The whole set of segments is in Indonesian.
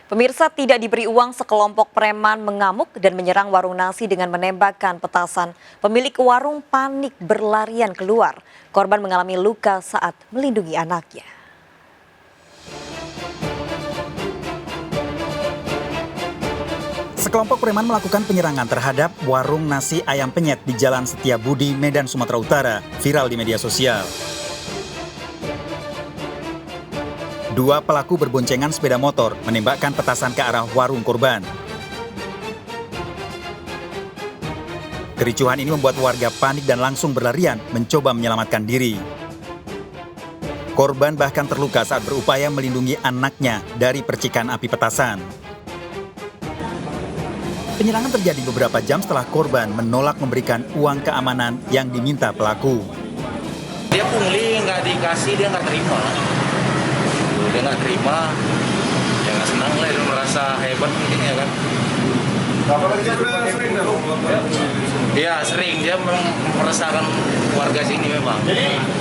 Pemirsa, tidak diberi uang, sekelompok preman mengamuk dan menyerang warung nasi dengan menembakkan petasan. Pemilik warung panik berlarian keluar. Korban mengalami luka saat melindungi anaknya. Sekelompok preman melakukan penyerangan terhadap warung nasi ayam penyet di Jalan Setiabudi, Medan, Sumatera Utara, viral di media sosial. Dua pelaku berboncengan sepeda motor menembakkan petasan ke arah warung korban. Kericuhan ini membuat warga panik dan langsung berlarian mencoba menyelamatkan diri. Korban bahkan terluka saat berupaya melindungi anaknya dari percikan api petasan. Penyerangan terjadi beberapa jam setelah korban menolak memberikan uang keamanan yang diminta pelaku. Dia pungli, nggak dikasih, dia nggak terima. Dia nggak terima, ya nggak senang lah, dia merasa hebat mungkin ya kan. Iya sering, dia meresahkan warga sini memang.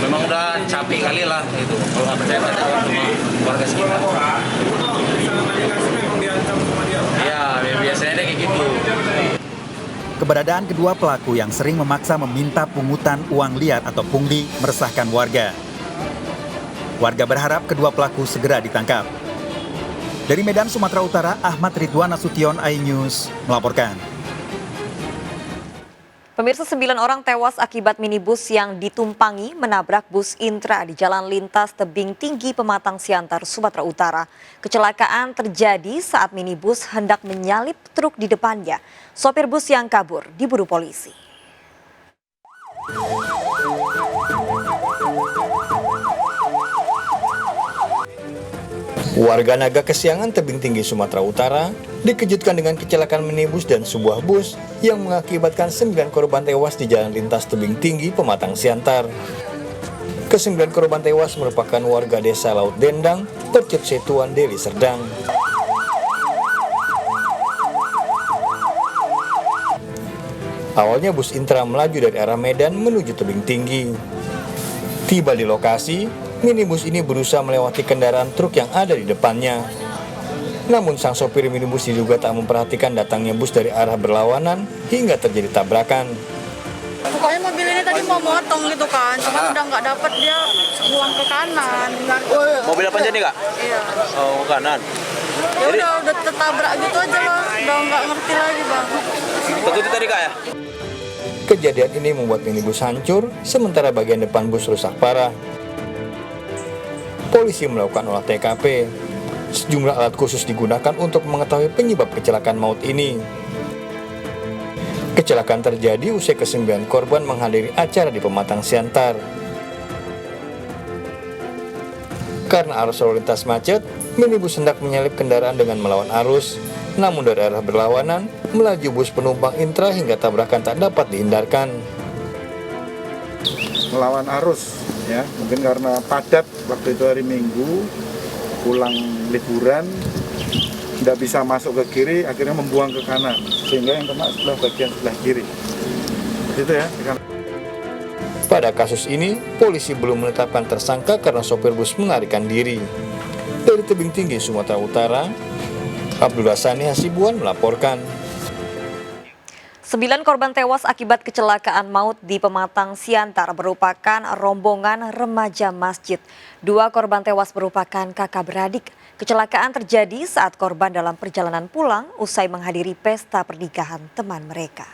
Memang udah capek kali lah itu, kalau nggak percaya sama warga sekitar. Iya, biasanya dia kayak gitu. Keberadaan kedua pelaku yang sering memaksa meminta pungutan uang liar atau pungli meresahkan warga. Warga berharap kedua pelaku segera ditangkap. Dari Medan, Sumatera Utara, Ahmad Ridwan Nasution, iNews melaporkan. Pemirsa, 9 orang tewas akibat minibus yang ditumpangi menabrak bus Intra di Jalan Lintas Tebing Tinggi Pematang Siantar, Sumatera Utara. Kecelakaan terjadi saat minibus hendak menyalip truk di depannya. Sopir bus yang kabur diburu polisi. Warga Naga Kesiangan, Tebing Tinggi, Sumatera Utara dikejutkan dengan kecelakaan minibus dan sebuah bus yang mengakibatkan 9 korban tewas di Jalan Lintas Tebing Tinggi, Pematang Siantar. Ke-9 korban tewas merupakan warga desa Laut Dendang, Percut Setuan, Deli Serdang. Awalnya bus Intra melaju dari arah Medan menuju Tebing Tinggi. Tiba di lokasi, minibus ini berusaha melewati kendaraan truk yang ada di depannya. Namun sang sopir minibus diduga tak memperhatikan datangnya bus dari arah berlawanan hingga terjadi tabrakan. Pokoknya mobil ini tadi mau motong gitu kan, cuman udah nggak dapet, dia buang ke kanan. Mobil apa jadi kak? Iya. Oh kanan. Ya udah tertabrak gitu aja lah, udah nggak ngerti lagi bang. Betul tadi kak ya? Kejadian ini membuat minibus hancur, sementara bagian depan bus rusak parah. Polisi melakukan olah TKP. Sejumlah alat khusus digunakan untuk mengetahui penyebab kecelakaan maut ini. Kecelakaan terjadi usai ke-9 korban menghadiri acara di Pematang Siantar. Karena arus lalu lintas macet, minibus hendak menyalip kendaraan dengan melawan arus. Namun dari arah berlawanan, melaju bus penumpang Intra hingga tabrakan tak dapat dihindarkan. Melawan arus, ya mungkin karena padat waktu itu hari Minggu, pulang liburan, tidak bisa masuk ke kiri, akhirnya membuang ke kanan, sehingga yang kena bagian sebelah kiri. Itu ya. Pada kasus ini, polisi belum menetapkan tersangka karena sopir bus melarikan diri. Dari Tebing Tinggi, Sumatera Utara, Abdul Hasani Hasibuan melaporkan. 9 korban tewas akibat kecelakaan maut di Pematang Siantar merupakan rombongan remaja masjid. 2 korban tewas merupakan kakak beradik. Kecelakaan terjadi saat korban dalam perjalanan pulang usai menghadiri pesta pernikahan teman mereka.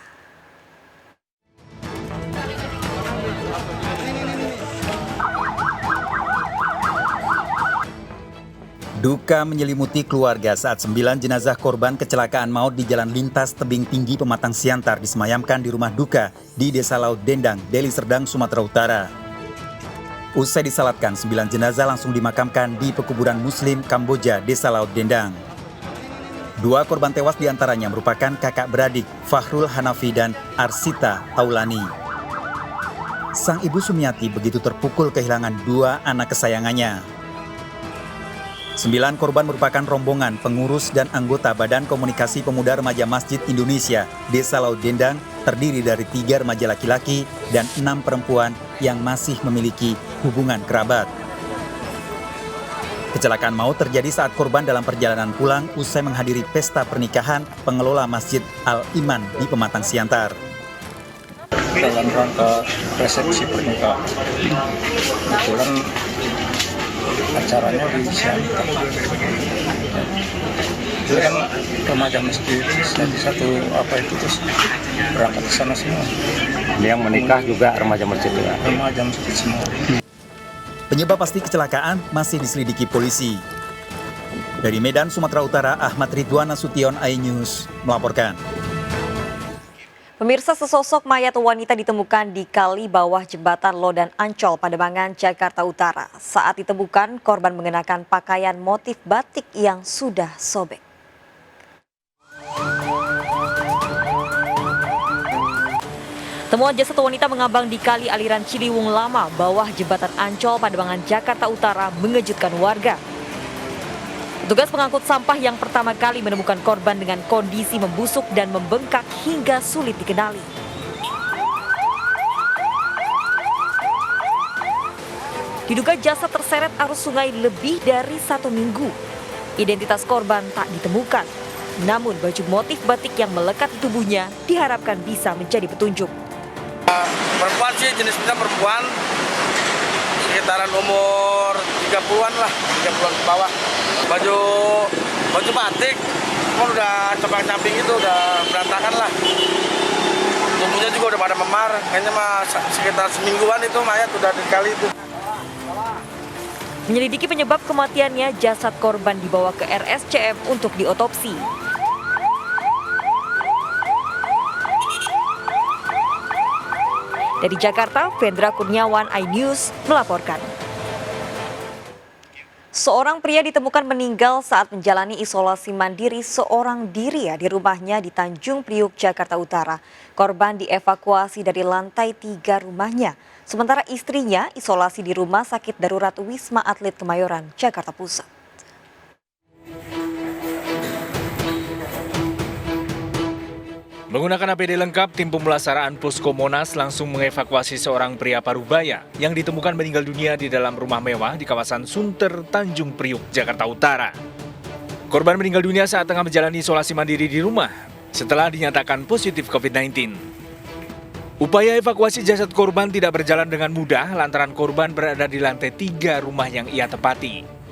Duka menyelimuti keluarga saat 9 jenazah korban kecelakaan maut di Jalan Lintas Tebing Tinggi Pematang Siantar disemayamkan di rumah duka di Desa Laut Dendang, Deli Serdang, Sumatera Utara. Usai disalatkan, 9 jenazah langsung dimakamkan di pekuburan Muslim Kamboja, Desa Laut Dendang. 2 korban tewas diantaranya merupakan kakak beradik Fahrul Hanafi dan Arsita Taulani. Sang ibu Sumiati begitu terpukul kehilangan 2 anak kesayangannya. 9 korban merupakan rombongan pengurus dan anggota Badan Komunikasi Pemuda Remaja Masjid Indonesia Desa Laut Dendang, terdiri dari 3 remaja laki-laki dan 6 perempuan yang masih memiliki hubungan kerabat. Kecelakaan maut terjadi saat korban dalam perjalanan pulang usai menghadiri pesta pernikahan pengelola Masjid Al-Iman di Pematang Siantar. Dalam rangka resepsi pernikahan, kebetulan acaranya di Siantar. Itu kan remaja masjid, satu terus berangkat ke sana semua. Yang menikah juga remaja masjid juga. Remaja masjid semua. Penyebab pasti kecelakaan masih diselidiki polisi. Dari Medan, Sumatera Utara, Ahmad Ridwan Nasution, iNews melaporkan. Pemirsa, sesosok mayat wanita ditemukan di kali bawah jembatan Lodan Ancol, Pademangan, Jakarta Utara. Saat ditemukan, korban mengenakan pakaian motif batik yang sudah sobek. Temuan jasad wanita mengambang di kali aliran Ciliwung Lama, bawah jembatan Ancol, Pademangan, Jakarta Utara mengejutkan warga. Petugas pengangkut sampah yang pertama kali menemukan korban dengan kondisi membusuk dan membengkak hingga sulit dikenali. Diduga jasad terseret arus sungai lebih dari 1 minggu. Identitas korban tak ditemukan. Namun baju motif batik yang melekat di tubuhnya diharapkan bisa menjadi petunjuk. Perempuan sih, jenisnya perempuan, sekitaran umur 30-an lah, 30-an ke bawah. Baju batik, udah cabang-cabing itu, udah berantakan lah. Tubuhnya juga udah pada memar, kayaknya mah sekitar semingguan itu mayat udah di kali itu. Menyelidiki penyebab kematiannya, jasad korban dibawa ke RSCM untuk diotopsi. Dari Jakarta, Vendra Kurniawan, iNews melaporkan. Seorang pria ditemukan meninggal saat menjalani isolasi mandiri seorang diri di rumahnya di Tanjung Priuk, Jakarta Utara. Korban dievakuasi dari lantai 3 rumahnya. Sementara istrinya isolasi di Rumah Sakit Darurat Wisma Atlet Kemayoran, Jakarta Pusat. Menggunakan APD lengkap, tim pemulasaran Posko Monas langsung mengevakuasi seorang pria parubaya yang ditemukan meninggal dunia di dalam rumah mewah di kawasan Sunter, Tanjung Priuk, Jakarta Utara. Korban meninggal dunia saat tengah menjalani isolasi mandiri di rumah setelah dinyatakan positif COVID-19. Upaya evakuasi jasad korban tidak berjalan dengan mudah lantaran korban berada di lantai 3 rumah yang ia tempati.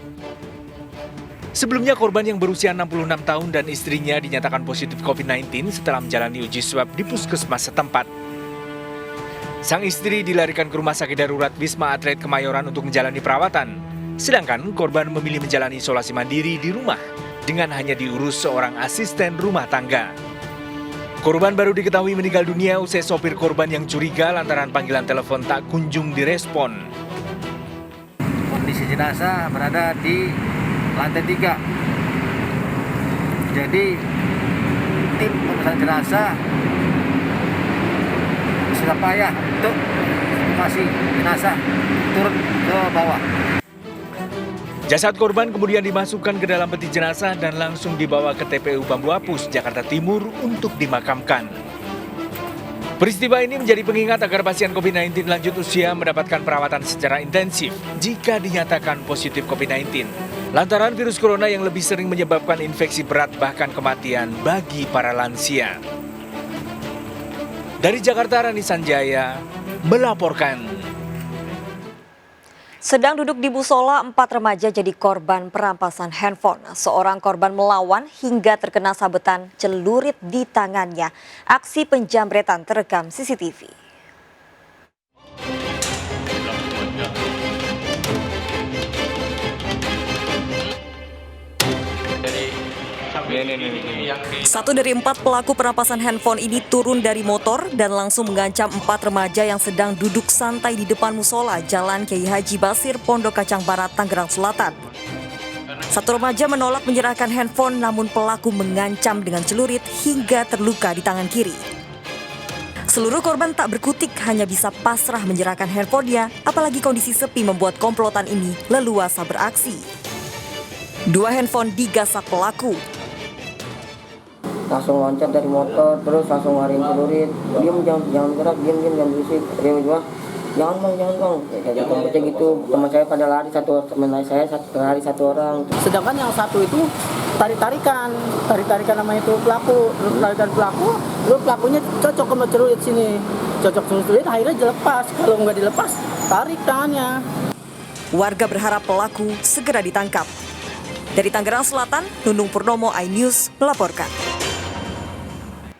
Sebelumnya korban yang berusia 66 tahun dan istrinya dinyatakan positif COVID-19 setelah menjalani uji swab di puskesmas setempat. Sang istri dilarikan ke Rumah Sakit Darurat Wisma Atlet Kemayoran untuk menjalani perawatan, sedangkan korban memilih menjalani isolasi mandiri di rumah dengan hanya diurus seorang asisten rumah tangga. Korban baru diketahui meninggal dunia usai sopir korban yang curiga lantaran panggilan telepon tak kunjung direspon. Kondisi jenazah berada di lantai 3. Jadi tim pemeriksaan jenazah sudah payah untuk masih jenazah turun ke bawah. Jasad korban kemudian dimasukkan ke dalam peti jenazah dan langsung dibawa ke TPU Bambu Apus, Jakarta Timur untuk dimakamkan. Peristiwa ini menjadi pengingat agar pasien COVID-19 lanjut usia mendapatkan perawatan secara intensif jika dinyatakan positif COVID-19. Lantaran virus corona yang lebih sering menyebabkan infeksi berat bahkan kematian bagi para lansia. Dari Jakarta, Rani Sanjaya melaporkan. Sedang duduk di musola, 4 remaja jadi korban perampasan handphone. Seorang korban melawan hingga terkena sabetan celurit di tangannya. Aksi penjamretan terekam CCTV. Satu dari 4 pelaku perampasan handphone ini turun dari motor dan langsung mengancam 4 remaja yang sedang duduk santai di depan musola Jalan Kiai Haji Basir, Pondok Kacang Barat, Tangerang Selatan. Satu remaja menolak menyerahkan handphone, namun pelaku mengancam dengan celurit hingga terluka di tangan kiri. Seluruh korban tak berkutik, hanya bisa pasrah menyerahkan handphonenya, apalagi kondisi sepi membuat komplotan ini leluasa beraksi. 2 handphone digasak pelaku. Langsung loncat dari motor, terus langsung ngeluarin celurit. Diam, jangan gerak, diam, jangan berisik. Dia jangan bang, kayak gitu. Teman saya pada lari satu orang. Sedangkan yang satu itu tarik-tarikan nama itu pelaku, terus pelakunya cocok sama celurit sini, akhirnya dilepas. Kalau nggak dilepas, tarik tangannya. Warga berharap pelaku segera ditangkap. Dari Tangerang Selatan, Nunung Purnomo, iNews melaporkan.